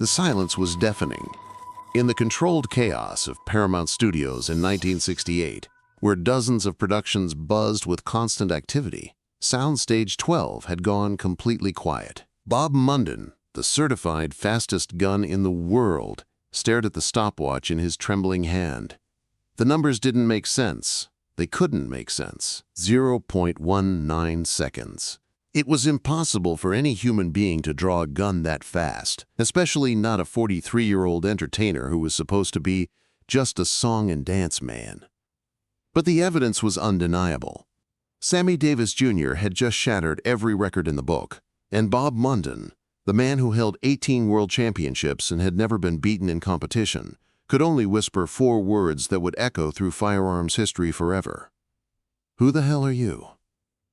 The silence was deafening. In the controlled chaos of Paramount Studios in 1968, where dozens of productions buzzed with constant activity, Soundstage 12 had gone completely quiet. Bob Munden, the certified fastest gun in the world, stared at the stopwatch in his trembling hand. The numbers didn't make sense. They couldn't make sense. 0.19 seconds. It was impossible for any human being to draw a gun that fast, especially not a 43-year-old entertainer who was supposed to be just a song and dance man. But the evidence was undeniable. Sammy Davis Jr. had just shattered every record in the book, and Bob Munden, the man who held 18 world championships and had never been beaten in competition, could only whisper 4 words that would echo through firearms history forever. "Who the hell are you?"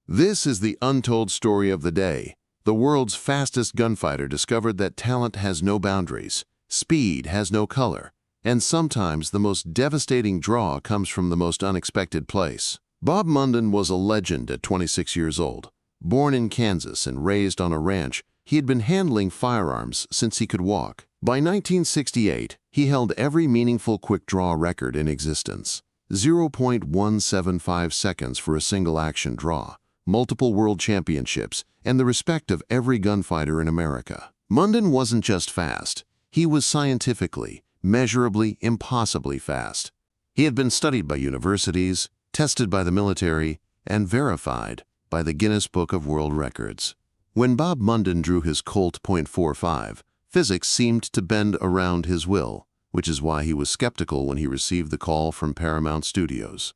This is the untold story of the day. The world's fastest gunfighter discovered that talent has no boundaries, speed has no color, and sometimes the most devastating draw comes from the most unexpected place. Bob Munden was a legend at 26 years old. Born in Kansas and raised on a ranch, he had been handling firearms since he could walk. By 1968, he held every meaningful quick-draw record in existence. 0.175 seconds for a single-action draw, multiple world championships, and the respect of every gunfighter in America. Mundon wasn't just fast. He was scientifically, measurably, impossibly fast. He had been studied by universities, tested by the military, and verified by the Guinness Book of World Records. When Bob Munden drew his Colt .45, physics seemed to bend around his will, which is why he was skeptical when he received the call from Paramount Studios.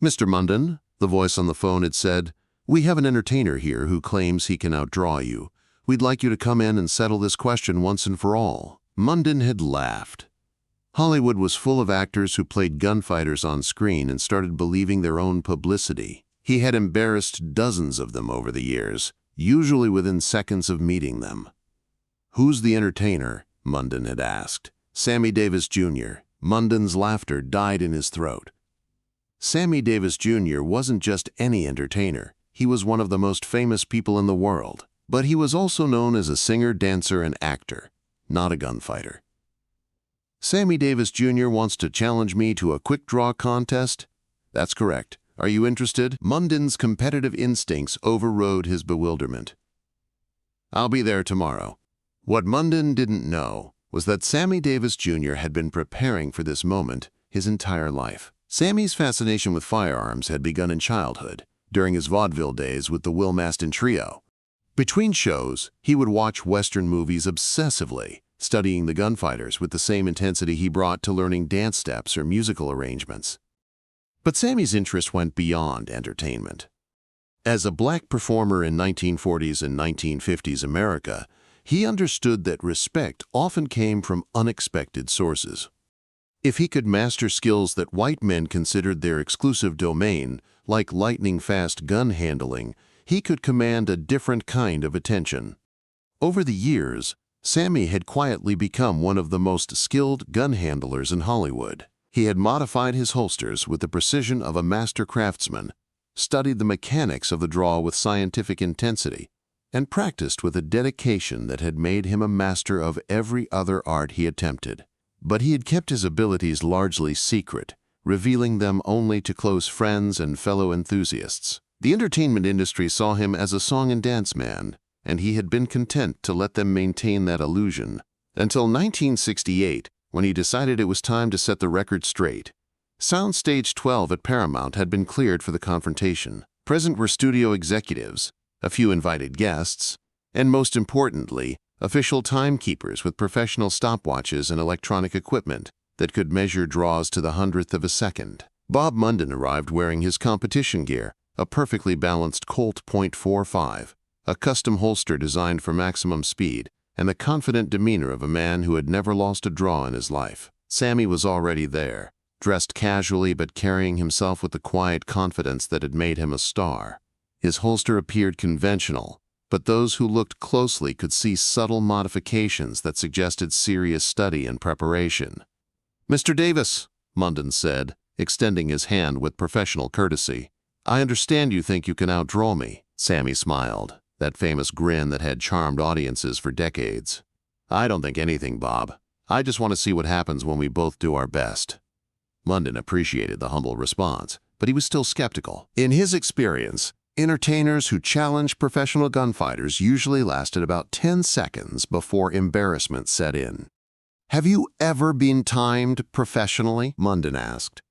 "Mr. Munden," the voice on the phone had said, "we have an entertainer here who claims he can outdraw you. We'd like you to come in and settle this question once and for all." Munden had laughed. Hollywood was full of actors who played gunfighters on screen and started believing their own publicity. He had embarrassed dozens of them over the years, usually within seconds of meeting them. "Who's the entertainer?" Munden had asked. "Sammy Davis Jr." Munden's laughter died in his throat. Sammy Davis Jr. wasn't just any entertainer. He was one of the most famous people in the world. But he was also known as a singer, dancer, and actor, not a gunfighter. "Sammy Davis Jr. wants to challenge me to a quick-draw contest?" "That's correct. Are you interested?" Munden's competitive instincts overrode his bewilderment. "I'll be there tomorrow." What Munden didn't know was that Sammy Davis Jr. had been preparing for this moment his entire life. Sammy's fascination with firearms had begun in childhood, during his vaudeville days with the Will Maston Trio. Between shows, he would watch Western movies obsessively, studying the gunfighters with the same intensity he brought to learning dance steps or musical arrangements. But Sammy's interest went beyond entertainment. As a black performer in 1940s and 1950s America, he understood that respect often came from unexpected sources. If he could master skills that white men considered their exclusive domain, like lightning-fast gun handling, he could command a different kind of attention. Over the years, Sammy had quietly become one of the most skilled gun handlers in Hollywood. He had modified his holsters with the precision of a master craftsman, studied the mechanics of the draw with scientific intensity, and practiced with a dedication that had made him a master of every other art he attempted. But he had kept his abilities largely secret, revealing them only to close friends and fellow enthusiasts. The entertainment industry saw him as a song and dance man, and he had been content to let them maintain that illusion, until 1968, when he decided it was time to set the record straight. Soundstage 12 at Paramount had been cleared for the confrontation. Present were studio executives, a few invited guests, and most importantly, official timekeepers with professional stopwatches and electronic equipment that could measure draws to the hundredth of a second. Bob Munden arrived wearing his competition gear, a perfectly balanced Colt .45, a custom holster designed for maximum speed, and the confident demeanor of a man who had never lost a draw in his life. Sammy was already there, dressed casually but carrying himself with the quiet confidence that had made him a star. His holster appeared conventional, but those who looked closely could see subtle modifications that suggested serious study and preparation. "Mr. Davis," Munden said, extending his hand with professional courtesy, "I understand you think you can outdraw me." Sammy smiled, that famous grin that had charmed audiences for decades. I don't think anything, Bob. I just want to see what happens when we both do our best. Munden appreciated the humble response, but he was still skeptical. In his experience, entertainers who challenged professional gunfighters usually lasted about 10 seconds before embarrassment set in. "Have you ever been timed professionally?" Munden asked.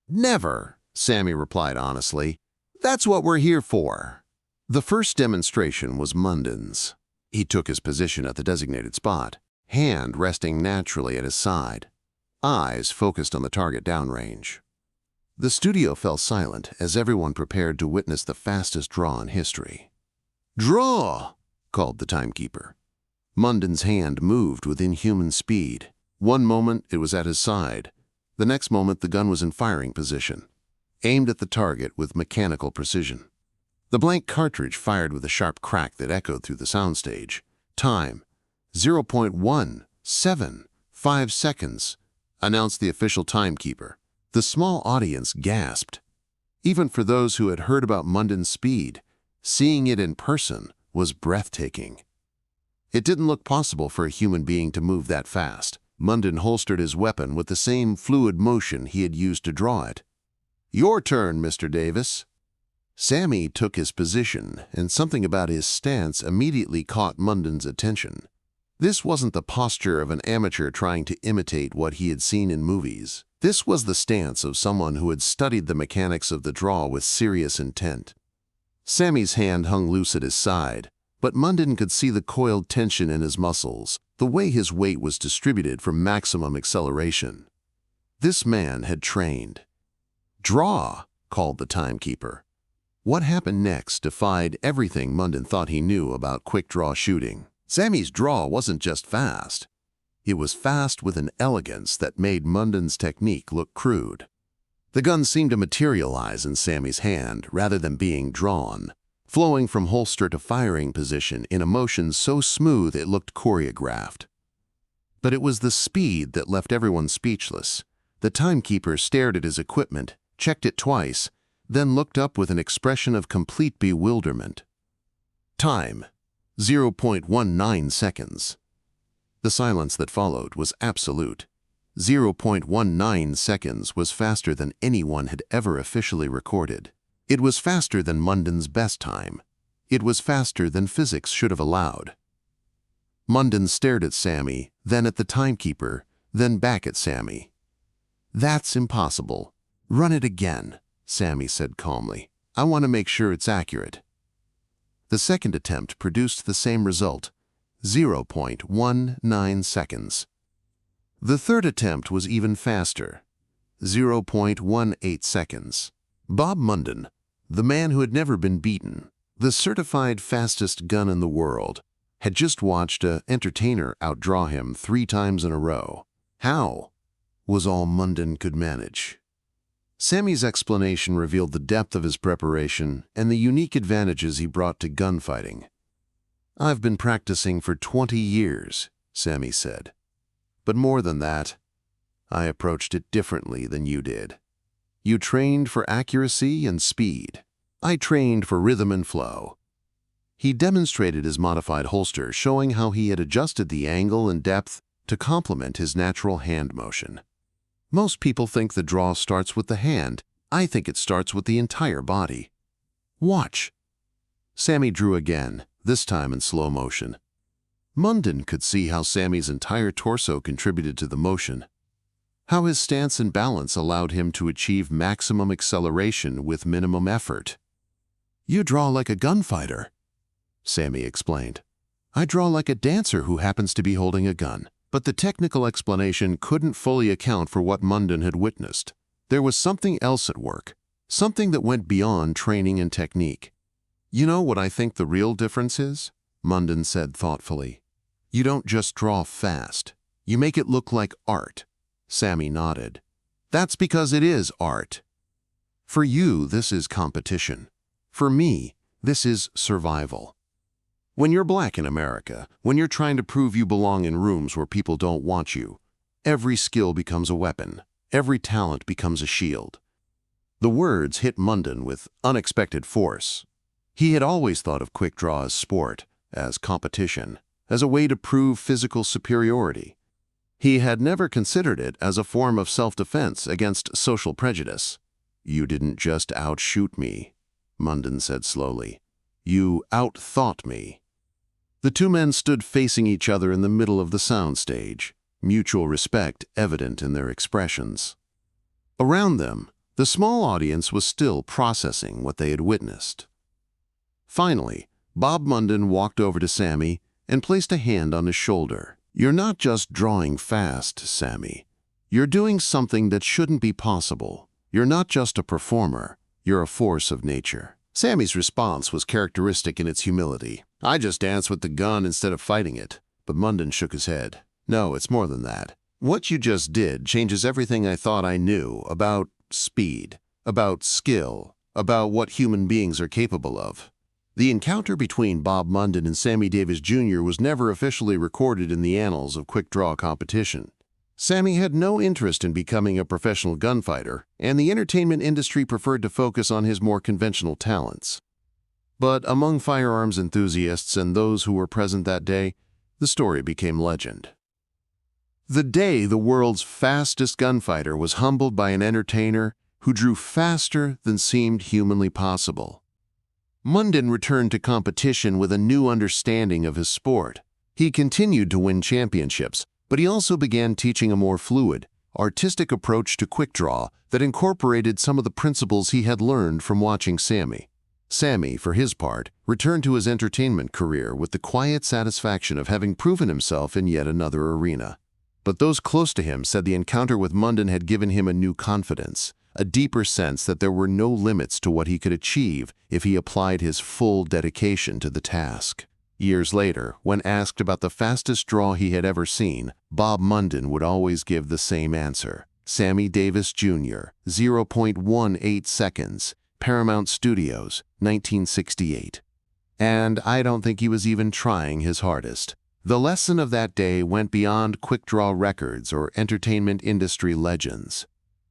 "Never," Sammy replied honestly. "That's what we're here for." The first demonstration was Munden's. He took his position at the designated spot, hand resting naturally at his side, eyes focused on the target downrange. The studio fell silent as everyone prepared to witness the fastest draw in history. "Draw!" called the timekeeper. Munden's hand moved with inhuman speed. One moment it was at his side. The next moment the gun was in firing position, aimed at the target with mechanical precision. The blank cartridge fired with a sharp crack that echoed through the soundstage. Time, 0.175 seconds, announced the official timekeeper. The small audience gasped. Even for those who had heard about Munden's speed, seeing it in person was breathtaking. It didn't look possible for a human being to move that fast. Munden holstered his weapon with the same fluid motion he had used to draw it. "Your turn, Mr. Davis." Sammy took his position, and something about his stance immediately caught Munden's attention. This wasn't the posture of an amateur trying to imitate what he had seen in movies. This was the stance of someone who had studied the mechanics of the draw with serious intent. Sammy's hand hung loose at his side, but Munden could see the coiled tension in his muscles, the way his weight was distributed for maximum acceleration. This man had trained. "Draw!" called the timekeeper. What happened next defied everything Munden thought he knew about quick-draw shooting. Sammy's draw wasn't just fast. It was fast with an elegance that made Munden's technique look crude. The gun seemed to materialize in Sammy's hand rather than being drawn, flowing from holster to firing position in a motion so smooth it looked choreographed. But it was the speed that left everyone speechless. The timekeeper stared at his equipment, checked it twice, then looked up with an expression of complete bewilderment. Time, 0.19 seconds. The silence that followed was absolute. 0.19 seconds was faster than anyone had ever officially recorded. It was faster than Munden's best time. It was faster than physics should have allowed. Munden stared at Sammy, then at the timekeeper, then back at Sammy. "That's impossible. Run it again," Sammy said calmly. "I want to make sure it's accurate." The second attempt produced the same result, 0.19 seconds. The third attempt was even faster, 0.18 seconds. Bob Munden, the man who had never been beaten, the certified fastest gun in the world, had just watched an entertainer outdraw him 3 times in a row. How was all Munden could manage. Sammy's explanation revealed the depth of his preparation and the unique advantages he brought to gunfighting. "I've been practicing for 20 years, Sammy said. "But more than that, I approached it differently than you did. You trained for accuracy and speed. I trained for rhythm and flow." He demonstrated his modified holster, showing how he had adjusted the angle and depth to complement his natural hand motion. "Most people think the draw starts with the hand. I think it starts with the entire body. Watch." Sammy drew again, this time in slow motion. Munden could see how Sammy's entire torso contributed to the motion, how his stance and balance allowed him to achieve maximum acceleration with minimum effort. "You draw like a gunfighter," Sammy explained. "I draw like a dancer who happens to be holding a gun." But the technical explanation couldn't fully account for what Munden had witnessed. There was something else at work, something that went beyond training and technique. "You know what I think the real difference is?" Munden said thoughtfully. "You don't just draw fast. You make it look like art." Sammy nodded. "That's because it is art. For you, this is competition. For me, this is survival. When you're black in America, when you're trying to prove you belong in rooms where people don't want you, every skill becomes a weapon, every talent becomes a shield." The words hit Munden with unexpected force. He had always thought of quick draw as sport, as competition, as a way to prove physical superiority. He had never considered it as a form of self-defense against social prejudice. "You didn't just outshoot me," Mundon said slowly. "You outthought me." The two men stood facing each other in the middle of the soundstage, mutual respect evident in their expressions. Around them, the small audience was still processing what they had witnessed. Finally, Bob Munden walked over to Sammy and placed a hand on his shoulder. "You're not just drawing fast, Sammy. You're doing something that shouldn't be possible. You're not just a performer, you're a force of nature." Sammy's response was characteristic in its humility. "I just dance with the gun instead of fighting it." But Mundon shook his head. "No, it's more than that. What you just did changes everything I thought I knew about speed, about skill, about what human beings are capable of." The encounter between Bob Munden and Sammy Davis Jr. was never officially recorded in the annals of quick-draw competition. Sammy had no interest in becoming a professional gunfighter, and the entertainment industry preferred to focus on his more conventional talents. But among firearms enthusiasts and those who were present that day, the story became legend. The day the world's fastest gunfighter was humbled by an entertainer who drew faster than seemed humanly possible. Mundon returned to competition with a new understanding of his sport. He continued to win championships, but he also began teaching a more fluid, artistic approach to quick draw that incorporated some of the principles he had learned from watching Sammy. Sammy, for his part, returned to his entertainment career with the quiet satisfaction of having proven himself in yet another arena. But those close to him said the encounter with Mundon had given him a new confidence, a deeper sense that there were no limits to what he could achieve if he applied his full dedication to the task. Years later, when asked about the fastest draw he had ever seen, Bob Munden would always give the same answer. Sammy Davis Jr., 0.18 seconds, Paramount Studios, 1968. And I don't think he was even trying his hardest. The lesson of that day went beyond quick-draw records or entertainment industry legends.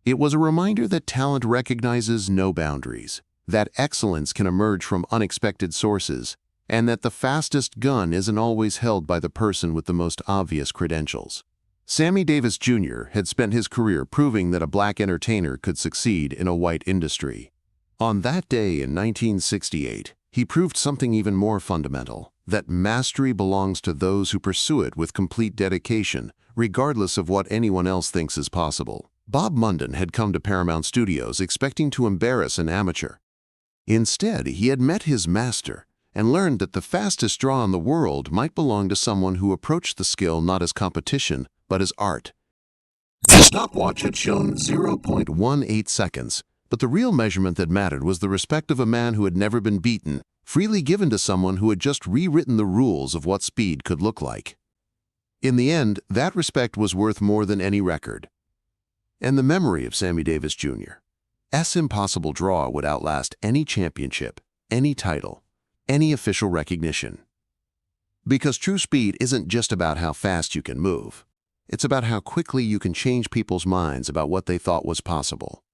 It was a reminder that talent recognizes no boundaries, that excellence can emerge from unexpected sources, and that the fastest gun isn't always held by the person with the most obvious credentials. Sammy Davis Jr. had spent his career proving that a black entertainer could succeed in a white industry. On that day in 1968, he proved something even more fundamental, that mastery belongs to those who pursue it with complete dedication, regardless of what anyone else thinks is possible. Bob Munden had come to Paramount Studios expecting to embarrass an amateur. Instead, he had met his master and learned that the fastest draw in the world might belong to someone who approached the skill not as competition, but as art. The stopwatch had shown 0.18 seconds, but the real measurement that mattered was the respect of a man who had never been beaten, freely given to someone who had just rewritten the rules of what speed could look like. In the end, that respect was worth more than any record. And the memory of Sammy Davis Jr.'s impossible draw would outlast any championship, any title, any official recognition. Because true speed isn't just about how fast you can move. It's about how quickly you can change people's minds about what they thought was possible.